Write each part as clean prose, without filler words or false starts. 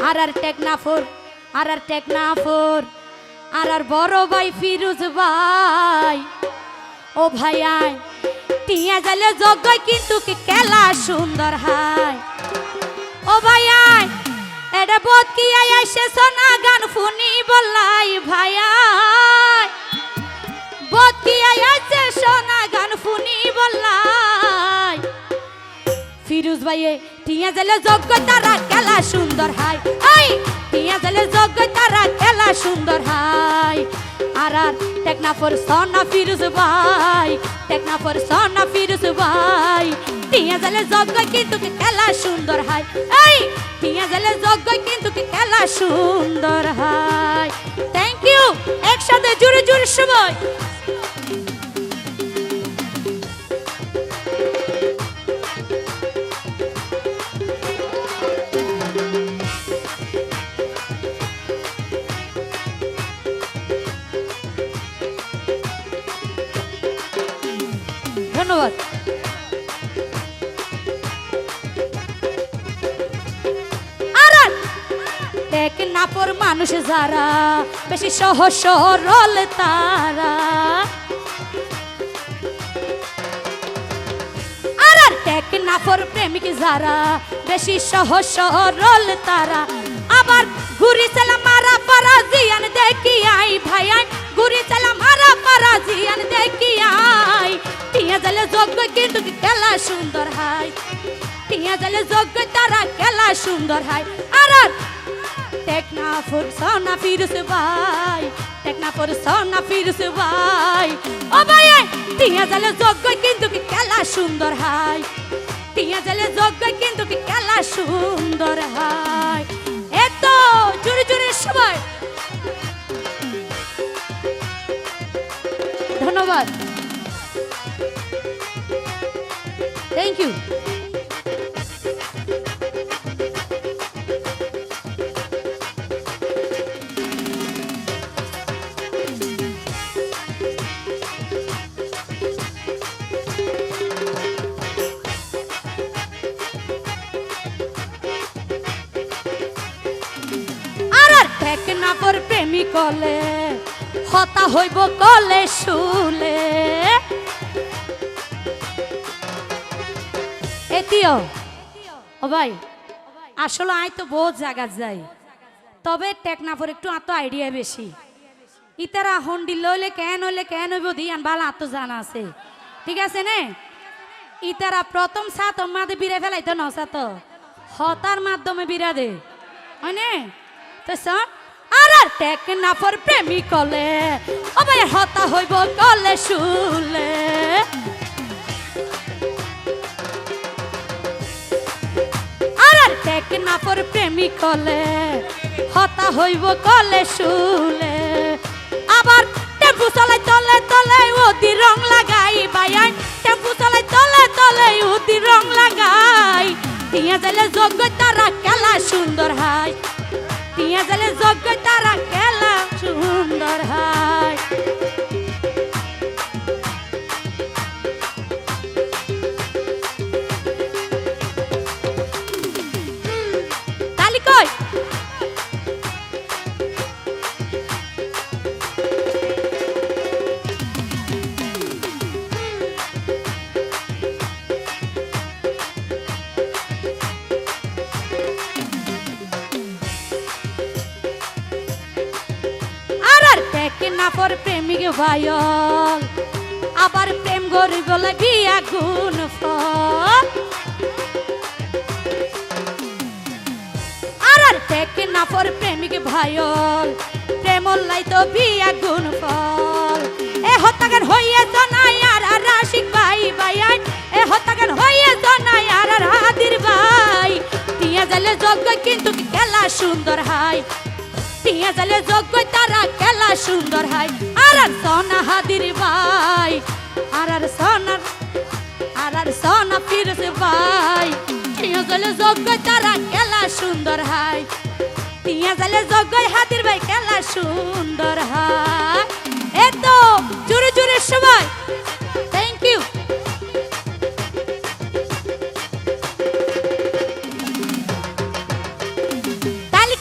আর টেকনাফর আর বড় ভাই ফিরোজ ভাই ও ভাই আয় টিয়া জালে যোগ্য কিন্তু কি খেলা সুন্দর হাই ও ভাই আয় এটা বোধ কি আইসে সোনা গান ফুনি বললাই ভাই আয় বোধ কি আইসে সোনা গান ফুনি বললাই ফিরোজ ভাইয়ে টিয়া জালে যোগ্য তারা খেলা সুন্দর হাই আই টিয়া জালে যোগ্য তারা খেলা সুন্দর হাই আর টেকনাফর সোনা ফিরোজ ভাই টেকনাফর সোনা ফিরোজ ভাই টিয়া জালে যোগ্য কিন্তু কি খেলা সুন্দর হাই এই টিয়া জালে যোগ্য কিন্তু কি খেলা সুন্দর হাই থ্যাংক ইউ একসাথে জোরে জোরে সবাই ধন্যবাদ টেকনাফর মানুষ যারা বেশি সহজ সরল তারা আর টেকনাফর প্রেমিক যারা বেশি সহজ সরল তারা আবার ঘুরি চালা মারা পারা জিয়ান দেখি আই ভাই আই ঘুরি চালা মারা পারা জিয়ান দেখি আই টিয়া জালে যোগ্য কিন্তু খেলা সুন্দর হাই টিয়া জালে যোগ্য তারা খেলা সুন্দর হাই আর টেকনাফর সোনা ফিরোজ ভাই টেকনাফর সোনা ফিরোজ ভাই ও ভাই টিয়া জালে যোগ্য কিন্তু কি খেলা সুন্দর হাই টিয়া জালে যোগ্য কিন্তু কি খেলা সুন্দর হাই এত জোরে জোরে সবাই ধন্যবাদ থ্যাংক ইউ টেকনাফর প্রেমিক কলে হতা হইব কলে শুলে এতিও ও ভাই আসলে আই তো বহুত জায়গা যাই তবে টেকনাফর একটু আত আইডিয়া বেশি ইতারা হন্ডি লইলে কেন হইব দিয়ান ভালো আত জানা আছে ঠিক আছে নে ইতারা প্রথম সাত মাদে বিরে ফেলাইতো নসাত হতার মাধ্যমে বিরা দে হয় নে তো শোন আর টেকনাফর প্রেমিক কলে ও ভাই হতা হইব কলে শুলে আর টেকনাফর প্রেমিক কলে হতা হইব কলে শুলে আবার টেম্পু চলাই তলে তলে ওদি রং লাগাই ভাই টেম্পু চলাই তলে তলে ওদি রং লাগাই টিয়া জালে যোগ্য তারা খেলা সুন্দর হাই টিয়া জালে যোগ্য তারা খেলা সুন্দর হাই তালি কই টেকনাফর প্রেমিক ভাইল আবার প্রেম গরি বলে বিয়া গুণ ফল আর টেকনাফর প্রেমিক ভাইল প্রেম লাই তো বিয়া গুণ ফল এ হত্যাগান হইয়ে জনাই আর রাশিক ভাই ভাই এ হত্যাগান হইয়ে জনাই আর হাদির ভাই টিয়া জালে যোগ্য কিন্তু খেলা সুন্দর হাই টিয়া জালে যোগ্য তারা খেলা সুন্দর হাই আর সোনা হাদির ভাই আর সোনা ফিরোজ ভাই টিয়া জালে যোগ্য তারা খেলা সুন্দর হাই টিয়া জালে যোগ্য হাদির ভাই খেলা সুন্দর হাই এত জোরে জোরে সবাই থ্যাংক ইউ তালি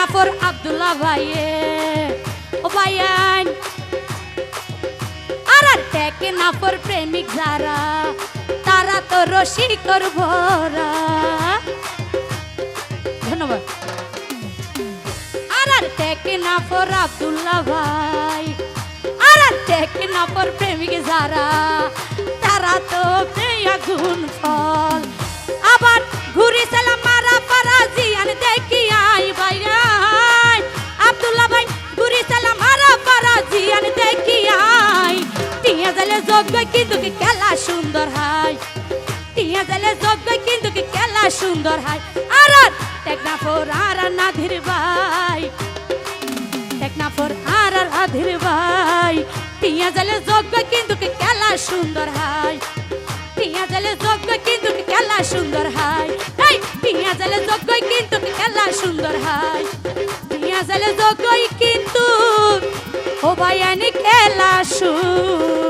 টেকনাফর আব্দুল্লাহ ভাইয়ে ও ভাইয়ান আর টেকনাফর প্রেমিক যারা তারা তো রসিকর ভরা। ধন্যবাদ। আর টেকনাফর আব্দুল্লাহ ভাই আর টেকনাফর প্রেমিক যারা তারা তো আগুন ফল। আবার ঘুরেছিলাম মারা পারা জিয়ান দেখি আই ভাই আব্দুল্লাহ ভাই ঘুরেছিলাম মারা পারা জিয়ান দেখি আই। টিয়া জালে যোগ্য কিন্তু কি খেলা সুন্দর হয়, টিয়া জালে যোগ্য কিন্তু কি খেলা সুন্দর হয়। আর টেকনাফর আর নাধির ভাই টেকনাফর আর আধির ভাই টিয়া জালে যোগ্য কিন্তু কি খেলা সুন্দর হয়, টিয়া জালে যোগ্য কিন্তু কি খেলা সুন্দর হয়। এই টিয়া জালে যোগ্য কিন্তু কি খেলা সুন্দর হয়, টিয়া জালে যোগ্য কিন্তু ও ভাইয়ানি খেলা সুন্দর।